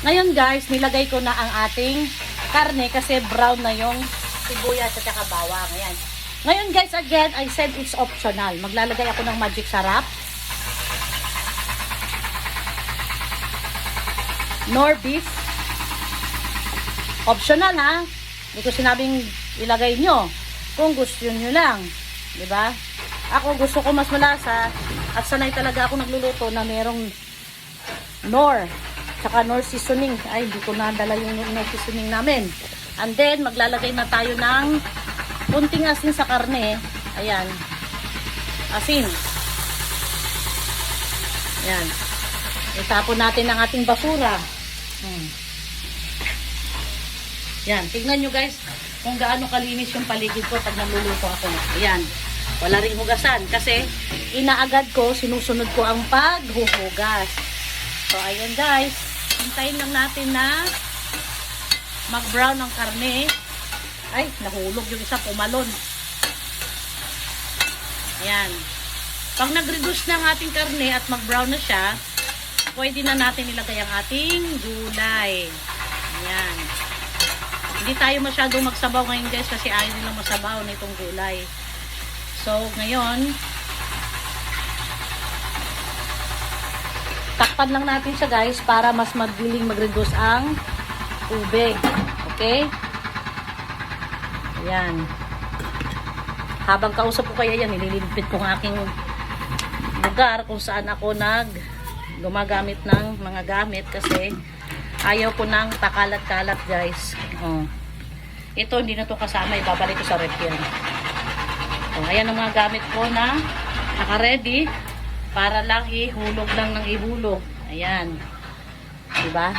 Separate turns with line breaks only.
Ngayon guys, nilagay ko na ang ating karne kasi brown na yung sibuyas at saka bawang. Ayan. Ngayon guys, again, I said it's optional. Maglalagay ako ng magic sarap. Nor beef. Optional ha. Hindi ko sinabing ilagay nyo. Kung gusto nyo lang. Diba? Ako gusto ko mas malasa. At sanay talaga ako nagluluto na merong nor. Tsaka nor seasoning. Ay, hindi ko nadala yung nor seasoning namin. And then, maglalagay na tayo ng kunting asin sa karne. Ayan. Asin. Ayan. Itapon natin ang ating basura. Yan, tignan nyo guys kung gaano kalinis yung paligid ko pag nagluluto ako. Ayan, wala ring hugasan kasi inaagad ko, sinusunod ko ang paghuhugas. So, ayan guys, hintayin lang natin na mag-brown ang karne. Ay, nahulog yung isa, pumalon. Ayan. Pag nag-reduce na ang ating karne at mag-brown na siya, pwede na natin ilagay ang ating gulay. Ayan. Hindi tayo masyadong magsabaw ngayon guys kasi ayaw nilang masabaw na itong gulay. So, ngayon, takpan lang natin siya guys para mas mabiling mag-reduce ang tubig. Okay? Ayan. Habang kausap ko kaya yan, nililimpit ko ang aking lugar kung saan ako gumagamit ng mga gamit kasi ayaw ko ng pakalat-kalat guys. Ito hindi na to kasama, ibabalik ko sa ref yan. Ayan ang mga gamit ko na naka-ready para lang ihulog lang ng ihulog. Ayan. Diba?